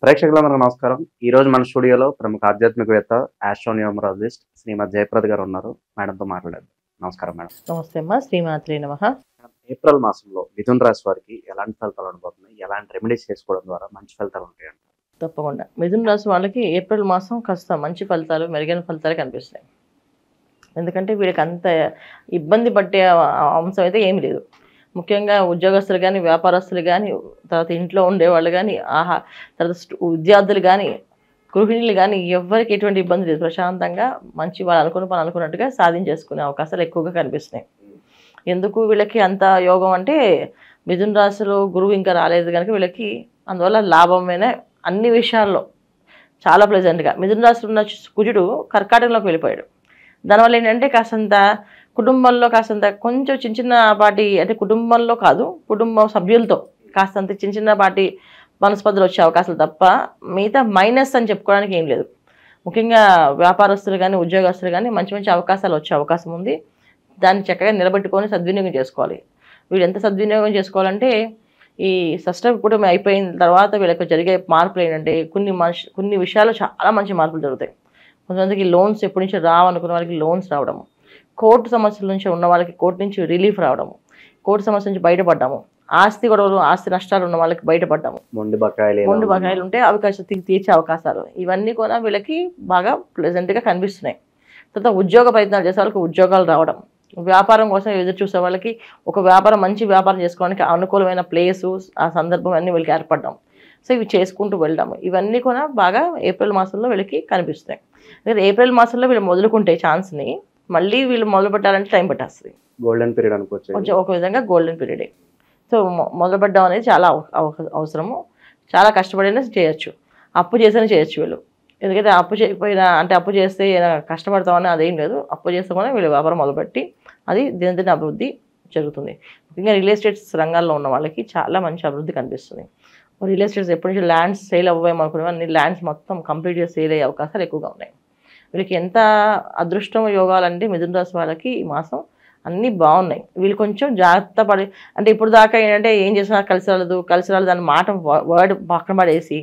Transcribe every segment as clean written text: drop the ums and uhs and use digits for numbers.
ప్రేక్షకులందరికీ నమస్కారం. ఈరోజు మన స్టూడియోలో ప్రముఖ ఆధ్యాత్మికవేత్త, ఆస్ట్రోన్యూమరాలజిస్ట్ శ్రీమతి జయప్రద గారు ఉన్నారు. మేడంతో మాట్లాడేద్దాం. నమస్కారం మేడం. నమస్తే అమ్మా. శ్రీమాత్రే నమః. ఏప్రిల్ మాసంలో మిథున రాశి వారికి ఎలాంటి ఫలితాలు ఉండబోతున్నాయి? ఎలాంటి రెమెడీస్ చేసుకోవడం ద్వారా మంచి ఫలితాలు ఉంటాయంట? తప్పకుండా మిథున రాశి వాళ్ళకి ఏప్రిల్ మాసం కాస్త మంచి ఫలితాలు, మెరుగైన ఫలితాలు కనిపిస్తాయి. ఎందుకంటే వీళ్ళకి అంత ఇబ్బంది పట్టే అంశం అయితే ఏమీ లేదు. ముఖ్యంగా ఉద్యోగస్తులు కానీ, వ్యాపారస్తులు కానీ, తర్వాత ఇంట్లో ఉండేవాళ్ళు కానీ, తర్వాత విద్యార్థులు కానీ, గృహిణులు కానీ ఎవరికి ఎటువంటి ఇబ్బంది లేదు. ప్రశాంతంగా మంచి వాళ్ళు అనుకున్న పని అనుకున్నట్టుగా సాధించేసుకునే అవకాశాలు ఎక్కువగా కనిపిస్తున్నాయి. ఎందుకు వీళ్ళకి అంత యోగం అంటే మిథున రాశిలో గురువు ఇంకా రాలేదు కనుక వీళ్ళకి అందువల్ల లాభమైన అన్ని విషయాల్లో చాలా ప్లెజెంట్గా. మిథున రాశిలో ఉన్న కుజుడు కర్కాటకంలోకి వెళ్ళిపోయాడు. దానివల్ల ఏంటంటే కాసంత కుటుంబంలో కాసంత కొంచెం చిన్న చిన్నపాటి, అంటే కుటుంబంలో కాదు, కుటుంబ సభ్యులతో కాస్తంత చిన్నపాటి మనస్పర్ధలు వచ్చే అవకాశాలు తప్ప మిగతా మైనస్ అని చెప్పుకోవడానికి ఏం లేదు. ముఖ్యంగా వ్యాపారస్తులు కానీ, ఉద్యోగస్తులు కానీ మంచి మంచి అవకాశాలు వచ్చే అవకాశం ఉంది. దాన్ని చక్కగా నిలబెట్టుకొని సద్వినియోగం చేసుకోవాలి. వీళ్ళు ఎంత సద్వినియోగం చేసుకోవాలంటే ఈ షష్ఠ కుటుంబం అయిపోయిన తర్వాత వీళ్ళకి జరిగే మార్పులు ఏంటంటే కొన్ని విషయాల్లో చాలా మంచి మార్పులు జరుగుతాయి. కొంతమందికి లోన్స్ ఎప్పటి నుంచి రావనుకున్న వాళ్ళకి లోన్స్ రావడము, కోర్టు సమస్యల నుంచి ఉన్న వాళ్ళకి కోర్టు నుంచి రిలీఫ్ రావడము, కోర్టు సమస్య నుంచి బయటపడ్డాము, ఆస్తి గొడవలు, ఆస్తి నష్టాలు ఉన్న వాళ్ళకి బయటపడ్డాము, మొండి బకాయిలు ఉంటే అవి కాస్త తీర్చే అవకాశాలు, ఇవన్నీ కూడా వీళ్ళకి బాగా ప్లెజెంట్గా కనిపిస్తున్నాయి. తర్వాత ఉద్యోగ ప్రయత్నాలు చేసే వాళ్ళకి ఉద్యోగాలు రావడం, వ్యాపారం కోసం ఎదురు చూసే వాళ్ళకి ఒక మంచి వ్యాపారం చేసుకోవడానికి అనుకూలమైన ప్లేసు, ఆ సందర్భం అన్నీ వీళ్ళకి ఏర్పడ్డాం. సో ఇవి చేసుకుంటూ వెళ్దాము. ఇవన్నీ కూడా బాగా ఏప్రిల్ మాసంలో వీళ్ళకి కనిపిస్తాయి. ఏప్రిల్ మాసంలో వీళ్ళు మొదలుకుంటే ఛాన్స్ని మళ్ళీ వీళ్ళు మొదలు పెట్టాలంటే టైం పట్టేస్తుంది. గోల్డెన్ పీరియడ్ అనుకోవచ్చు. కొంచెం ఒక విధంగా గోల్డెన్ పీరియడే. సో మొదలుపెట్టడం అనేది చాలా అవసరము. చాలా కష్టపడినా చేయొచ్చు, అప్పు చేసినా చేయొచ్చు వీళ్ళు. ఎందుకంటే అప్పు చేయకపోయినా, అంటే అప్పు చేస్తే కష్టపడతామని అదేం లేదు. అప్పు చేస్తే కూడా వీళ్ళు వ్యాపారం మొదలుపెట్టి అది దినదిన అభివృద్ధి జరుగుతుంది. ముఖ్యంగా రియల్ ఎస్టేట్స్ రంగాల్లో ఉన్న వాళ్ళకి చాలా మంచి అభివృద్ధి కనిపిస్తుంది. రియల్ ఎస్టేట్స్ ఎప్పటి నుంచి ల్యాండ్స్ సేల్ అవ్వేమనుకునే అన్ని ల్యాండ్స్ మొత్తం కంప్లీట్గా సేల్ అయ్యే అవకాశాలు ఎక్కువగా ఉన్నాయి. వీళ్ళకి ఎంత అదృష్టం యోగాలంటే మిథున రాశి వాళ్ళకి ఈ మాసం అన్నీ బాగున్నాయి. వీళ్ళు కొంచెం జాగ్రత్త పడి, అంటే ఇప్పుడు దాకా ఏంటంటే ఏం చేసినా కలిసి రాలేదు దాని మాట వర్డ్ పక్కన పడేసి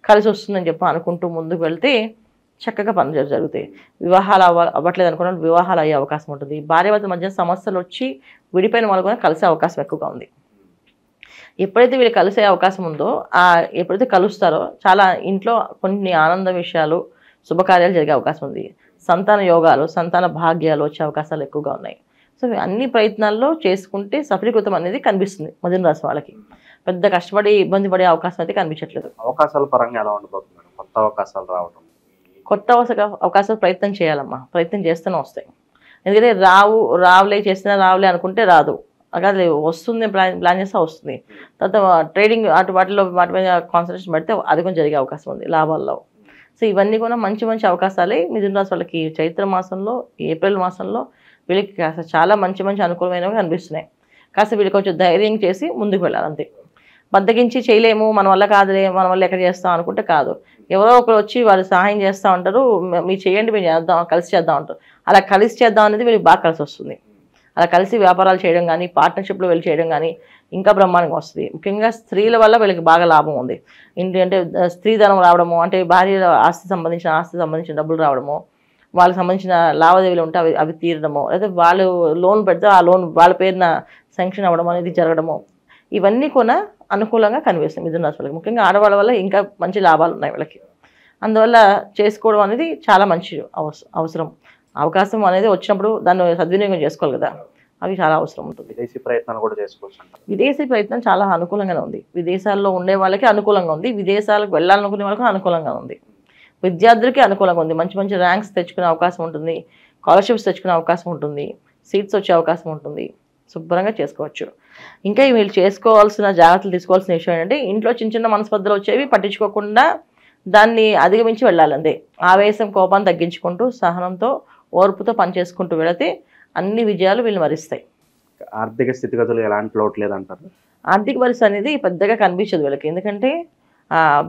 కలిసి వస్తుందని చెప్పి అనుకుంటూ ముందుకు వెళ్తే చక్కగా పనులు జరుగుతాయి. వివాహాలు అవ్వట్లేదు అనుకున్న వివాహాలు అయ్యే అవకాశం ఉంటుంది. భార్యాభర్తల మధ్య సమస్యలు వచ్చి విడిపోయిన వాళ్ళు కూడా కలిసే అవకాశం ఎక్కువగా ఉంది. ఎప్పుడైతే వీళ్ళు కలిసే అవకాశం ఉందో, ఎప్పుడైతే కలుస్తారో చాలా ఇంట్లో కొన్ని ఆనంద విషయాలు, శుభకార్యాలు జరిగే అవకాశం ఉంది. సంతాన యోగాలు, సంతాన భాగ్యాలు వచ్చే అవకాశాలు ఎక్కువగా ఉన్నాయి. సో అన్ని ప్రయత్నాల్లో చేసుకుంటే సఫలీకృతం అనేది కనిపిస్తుంది మిథున రాశి వాళ్ళకి. పెద్ద కష్టపడి ఇబ్బంది పడే అవకాశం అయితే కనిపించట్లేదు. అవకాశాల పరంగా ఎలా ఉండబోతుంది? కొత్త అవకాశాలు రావడం, కొత్త అవకాశాలు ప్రయత్నం చేయాలమ్మా. ప్రయత్నం చేస్తూనే వస్తాయి. ఎందుకంటే రావులే చేసినా రావులే అనుకుంటే రాదు. అదే వస్తుంది, ప్లాన్ చేస్తే వస్తుంది. తర్వాత ట్రేడింగ్ వాటి మీద కాన్సన్ట్రేషన్ పెడితే అది కొంచెం జరిగే అవకాశం ఉంది లాభాల్లో. సో ఇవన్నీ కూడా మంచి మంచి అవకాశాలే మిథున రాశి వాళ్ళకి చైత్ర మాసంలో, ఏప్రిల్ మాసంలో వీళ్ళకి కాస్త చాలా మంచి మంచి అనుకూలమైనవి కనిపిస్తున్నాయి. కాస్త వీళ్ళు కొంచెం ధైర్యం చేసి ముందుకు వెళ్ళాలి అంతే. బద్దకించి చేయలేము, మన వల్ల కాదులే, మన వల్ల ఎక్కడ చేస్తాం అనుకుంటే కాదు. ఎవరో ఒకరు వచ్చి వాళ్ళు సహాయం చేస్తూ ఉంటారు, మీరు చేయండి, మేము చేద్దాం, కలిసి చేద్దాం అంటారు. అలా కలిసి చేద్దాం అనేది వీళ్ళకి బాగా కలిసి వస్తుంది. అలా కలిసి వ్యాపారాలు చేయడం కానీ, పార్ట్నర్షిప్లో వెళ్ళి చేయడం కానీ ఇంకా బ్రహ్మాండంగా వస్తుంది. ముఖ్యంగా స్త్రీల వల్ల వీళ్ళకి బాగా లాభం ఉంది. అంటే స్త్రీధనం రావడము, అంటే భార్య ఆస్తి సంబంధించిన డబ్బులు రావడము, వాళ్ళకి సంబంధించిన లావాదేవీలు ఉంటే అవి తీరడము, లేదా వాళ్ళు లోన్ పెడితే ఆ లోన్ వాళ్ళ పేరున శాంక్షన్ అవ్వడం అనేది జరగడము, ఇవన్నీ కూడా అనుకూలంగా కనిపిస్తాయి మిథున రాశి వాళ్ళకి. ముఖ్యంగా ఆడవాళ్ళ వల్ల ఇంకా మంచి లాభాలు ఉన్నాయి వీళ్ళకి. అందువల్ల చేసుకోవడం అనేది చాలా మంచి అవసరం. అవకాశం అనేది వచ్చినప్పుడు దాన్ని సద్వినియోగం చేసుకోవాలి కదా, అవి చాలా అవసరం ఉంటుంది. విదేశీ ప్రయత్నాలు కూడా చేసుకోవచ్చు. విదేశీ ప్రయత్నం చాలా అనుకూలంగానే ఉంది. విదేశాల్లో ఉండే వాళ్ళకి అనుకూలంగా ఉంది, విదేశాలకు వెళ్ళాలనుకునే వాళ్ళకి అనుకూలంగా ఉంది, విద్యార్థులకి అనుకూలంగా ఉంది. మంచి మంచి ర్యాంక్స్ తెచ్చుకునే అవకాశం ఉంటుంది, స్కాలర్షిప్స్ తెచ్చుకునే అవకాశం ఉంటుంది, సీట్స్ వచ్చే అవకాశం ఉంటుంది. శుభ్రంగా చేసుకోవచ్చు. ఇంకా వీళ్ళు చేసుకోవాల్సిన జాగ్రత్తలు తీసుకోవాల్సిన విషయం ఏంటంటే ఇంట్లో చిన్న చిన్న మనస్పర్ధలు వచ్చేవి పట్టించుకోకుండా దాన్ని అధిగమించి వెళ్ళాలి అంతే. ఆవేశం, కోపాన్ని తగ్గించుకుంటూ సహనంతో, ఓర్పుతో పనిచేసుకుంటూ వెళితే అన్ని విజయాలు వీళ్ళు వరిస్తాయి. ఆర్థిక స్థితిగతులు ఎలాంటి లోటు లేదంటారు? ఆర్థిక పరిస్థితి అనేది పెద్దగా కనిపించదు వీళ్ళకి. ఎందుకంటే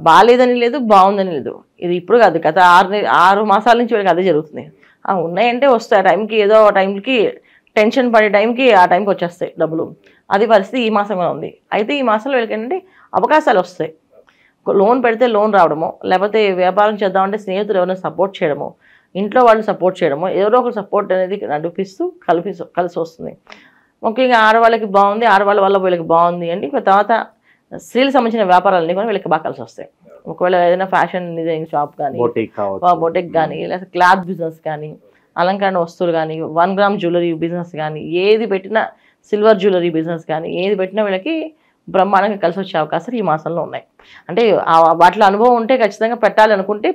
బాగాలేదని లేదు, బాగుందని లేదు. ఇది ఇప్పుడు కాదు, గత 6 మాసాల నుంచి వీళ్ళకి అదే జరుగుతుంది. ఉన్నాయంటే వస్తాయి ఆ టైంకి, ఏదో టైంకి టెన్షన్ పడే టైంకి ఆ టైంకి వచ్చేస్తాయి డబ్బులు. అది పరిస్థితి ఈ మాసంలో ఉంది. అయితే ఈ మాసంలో వీళ్ళకి ఏంటంటే అవకాశాలు వస్తాయి. లోన్ పెడితే లోన్ రావడము, లేకపోతే వ్యాపారం చేద్దామంటే స్నేహితులు ఎవరైనా సపోర్ట్ చేయడము, ఇంట్లో వాళ్ళు సపోర్ట్ చేయడము, ఎవరో ఒకరు సపోర్ట్ అనేది నడిపిస్తూ కలిసి వస్తుంది. ముఖ్యంగా ఆడవాళ్ళకి బాగుంది, ఆడవాళ్ళ వల్ల వీళ్ళకి బాగుంది అండి. తర్వాత స్త్రీలకు సంబంధించిన వ్యాపారాలన్నీ కూడా వీళ్ళకి బాగా కలిసి వస్తాయి. ఒకవేళ ఏదైనా ఫ్యాషన్ డిజైన్ షాప్ కానీ, బొటిక్ కానీ, లేదా క్లాత్ బిజినెస్ కానీ, అలంకరణ వస్తువులు కానీ, 1 గ్రామ్ జ్యువెలరీ బిజినెస్ కానీ, ఏది పెట్టినా సిల్వర్ జ్యువెలరీ బిజినెస్ కానీ ఏది పెట్టినా వీళ్ళకి బ్రహ్మాండంగా కలిసి వచ్చే అవకాశాలు ఈ మాసంలో ఉన్నాయి. అంటే వాటిలో అనుభవం ఉంటే ఖచ్చితంగా పెట్టాలి అనుకుంటే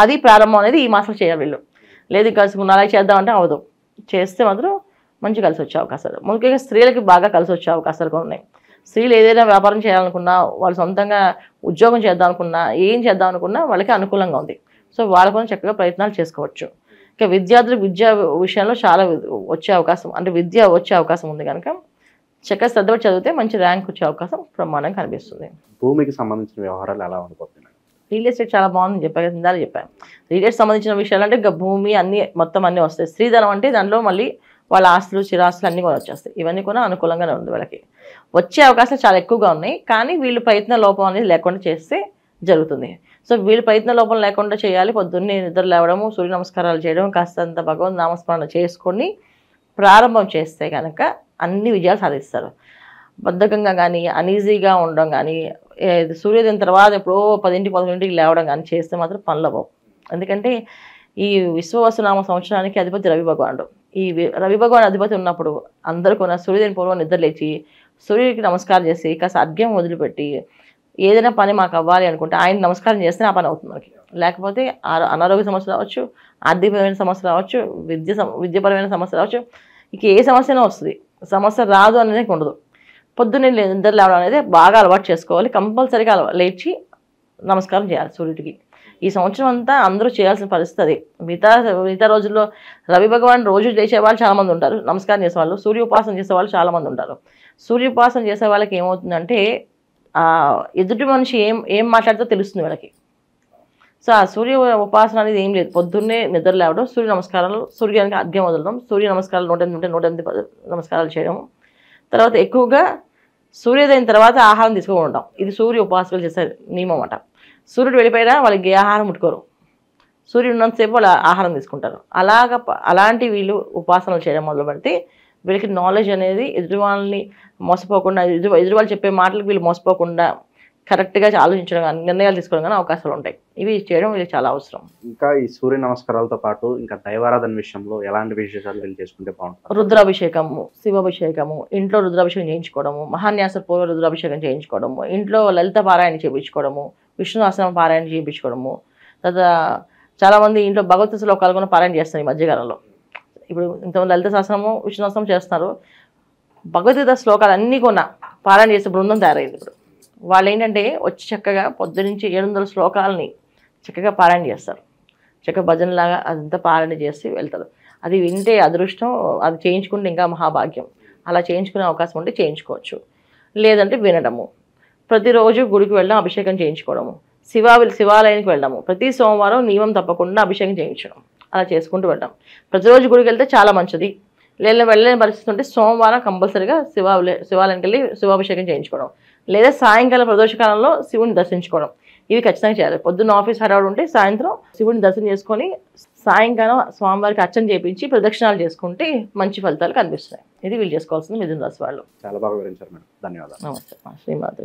అది ప్రారంభం అనేది ఈ మాసం చేయాలి వీళ్ళు. లేదు కలుసుకున్న అలాగే చేద్దామంటే అవదు, చేస్తే మాత్రం మంచి కలిసి వచ్చే అవకాశాలు. ముఖ్యంగా స్త్రీలకి బాగా కలిసి వచ్చే అవకాశాలు కూడా ఉన్నాయి. స్త్రీలు ఏదైనా వ్యాపారం చేయాలనుకున్నా, వాళ్ళు సొంతంగా ఉద్యోగం చేద్దాం అనుకున్నా, ఏం చేద్దాం అనుకున్నా వాళ్ళకి అనుకూలంగా ఉంది. సో వాళ్ళ కోసం చక్కగా ప్రయత్నాలు చేసుకోవచ్చు. ఇంకా విద్యార్థులు విద్యా విషయంలో చాలా వచ్చే అవకాశం, అంటే విద్య వచ్చే అవకాశం ఉంది కనుక చక్కగా శ్రద్ధపడి చదివితే మంచి ర్యాంక్ వచ్చే అవకాశం ప్రమాణంగా కనిపిస్తుంది. భూమికి సంబంధించిన వ్యవహారాలు ఎలా ఉండిపోతున్నాయి? రియల్ ఎస్టేట్ చాలా బాగుంది చెప్పాను, ఇందాక చెప్పాను. రియల్ ఎస్టేట్ సంబంధించిన విషయాలు అంటే భూమి అన్ని మొత్తం అన్నీ వస్తాయి. స్త్రీధనం అంటే దాంట్లో మళ్ళీ వాళ్ళ ఆస్తులు చిరాస్తులు అన్నీ కూడా వచ్చేస్తాయి. ఇవన్నీ కూడా అనుకూలంగానే ఉంది వాళ్ళకి. వచ్చే అవకాశాలు చాలా ఎక్కువగా ఉన్నాయి, కానీ వీళ్ళు ప్రయత్న లోపం అనేది లేకుండా చేస్తే జరుగుతుంది. సో వీళ్ళు ప్రయత్న లోపం లేకుండా చేయాలి. పొద్దున్నే నిద్ర లేవడము, సూర్య నమస్కారాలు చేయడం, కాస్తంత భగవంతు నామస్మరణ చేసుకొని ప్రారంభం చేస్తే కనుక అన్ని విజయాలు సాధిస్తారు. బద్ధకంగా కానీ, అనీజీగా ఉండడం కానీ, సూర్యోదయం తర్వాత ఎప్పుడో 10-11 లేవడం కానీ చేస్తే మాత్రం పనులు అవ్వవు. ఎందుకంటే ఈ విశ్వవసునామ సంవత్సరానికి అధిపతి రవి భగవానుడు. ఈ రవి భగవాన్ అధిపతి ఉన్నప్పుడు అందరూ కూడా సూర్యోదయం పూర్వం నిద్ర లేచి సూర్యుడికి నమస్కారం చేసి కాస్త అర్ఘ్యం వదిలిపెట్టి ఏదైనా పని మాకు అవ్వాలి అనుకుంటే ఆయన నమస్కారం చేస్తే ఆ పని అవుతుంది మనకి. లేకపోతే అనారోగ్య సమస్య రావచ్చు, ఆర్థికపరమైన సమస్య రావచ్చు, విద్యాపరమైన సమస్య రావచ్చు, ఇక ఏ సమస్యనో వస్తుంది. సమస్య రాదు అనేది ఉండదు. పొద్దున్నే నిద్ర లేవడం అనేది బాగా అలవాటు చేసుకోవాలి. కంపల్సరీగా లేచి నమస్కారం చేయాలి సూర్యుడికి. ఈ సంవత్సరం అంతా అందరూ చేయాల్సిన పరిస్థితి అది. మిగతా రోజుల్లో రవి భగవాన్ రోజు చేసేవాళ్ళు చాలామంది ఉంటారు, నమస్కారం చేసేవాళ్ళు. సూర్య ఉపాసన చేసేవాళ్ళు చాలామంది ఉంటారు. సూర్య ఉపాసన చేసే వాళ్ళకి ఏమవుతుందంటే ఎదుటి మనిషి ఏం మాట్లాడితే తెలుస్తుంది వాళ్ళకి. సో ఆ సూర్య ఉపాసన అనేది ఏం లేదు. పొద్దున్నే నిద్ర లేవడం, సూర్య నమస్కారాలు, సూర్యానికి అర్ఘ్యం వదలడం, సూర్య నమస్కారాలు 108 నమస్కారాలు చేయడం. తర్వాత ఎక్కువగా సూర్యోదయం తర్వాత ఆహారం తీసుకొని ఉంటాం. ఇది సూర్య ఉపాసకులు చేసే నియమం అన్నమాట. సూర్యుడు వెళ్ళిపోయినా వాళ్ళకి ఏ ఆహారం ముట్టుకోరు, సూర్యుడు ఉన్నంతసేపు వాళ్ళు ఆహారం తీసుకుంటారు. అలాంటి వీళ్ళు ఉపాసనలు చేయడం మొదలు పెడితే వీళ్ళకి నాలెడ్జ్ అనేది ఎదుటి వాళ్ళని మోసపోకుండా, ఎదుటి వాళ్ళు చెప్పే మాటలకు వీళ్ళు మోసపోకుండా కరెక్ట్గా ఆలోచించడం కానీ, నిర్ణయాలు తీసుకోవడం కానీ అవకాశాలు ఉంటాయి. ఇవి చేయడం వీళ్ళకి చాలా అవసరం. ఇంకా ఈ సూర్య నమస్కారాలతో పాటు ఇంకా దైవారాధన విషయంలో ఎలాంటి విశేషాలు వీళ్ళు చేసుకుంటే బాగుంటుంది? రుద్రాభిషేకము, శివాభిషేకము, ఇంట్లో రుద్రాభిషేకం చేయించుకోవడము, మహాన్యాస పూర్వ రుద్రాభిషేకం చేయించుకోవడము, ఇంట్లో లలిత పారాయణ చేయించుకోవడము, విష్ణు సహస్రనామ పారాయణ చేయించుకోవడము. తర్వాత చాలామంది ఇంట్లో భగవత్ శ్లోకాలు కూడా పారాయణ చేస్తారు ఈ మధ్యకాలంలో. ఇప్పుడు ఇంతమంది లలిత సహస్రము, విష్ణు సహస్రం చేస్తున్నారు. భగవద్గీత శ్లోకాలు అన్నీ కూడా పారాయణ చేసే బృందం తయారైంది ఇప్పుడు. వాళ్ళు ఏంటంటే వచ్చి చక్కగా పొద్దునుంచి 700 శ్లోకాలని చక్కగా పారాయణ చేస్తారు. చక్కగా భజనలాగా అదంతా పారాయణ చేసి వెళ్తారు. అది వింటే అదృష్టం, అది చేయించుకుంటే ఇంకా మహాభాగ్యం. అలా చేయించుకునే అవకాశం ఉంటే చేయించుకోవచ్చు. లేదంటే వినడము, ప్రతిరోజు గుడికి వెళ్ళడం, అభిషేకం చేయించుకోవడము, శివాలయానికి వెళ్ళడము, ప్రతి సోమవారం నియమం తప్పకుండా అభిషేకం చేయించడం, అలా చేసుకుంటూ వెళ్ళడం. ప్రతిరోజు గుడికి వెళ్తే చాలా మంచిది. వెళ్ళలేని పరిస్థితి ఉంటే సోమవారం కంపల్సరీగా శివాలయానికి వెళ్ళి శివాభిషేకం చేయించుకోవడం, లేదా సాయంకాలం ప్రదోషకాలంలో శివుని దర్శించుకోవడం. ఇవి ఖచ్చితంగా చేయాలి. పొద్దున్న ఆఫీస్ హడావుడు ఉంటే సాయంత్రం శివుని దర్శనం చేసుకొని సాయంకాలం స్వామివారికి అర్చన చేయించి ప్రదక్షిణాలు చేసుకుంటే మంచి ఫలితాలు కనిపిస్తున్నాయి. ఇది వీళ్ళు చేసుకోవాల్సింది మిథున రాశి వాళ్ళు. చాలా బాగా వివరించారు మేడం, ధన్యవాదాలు. నమస్తే. శ్రీమాత.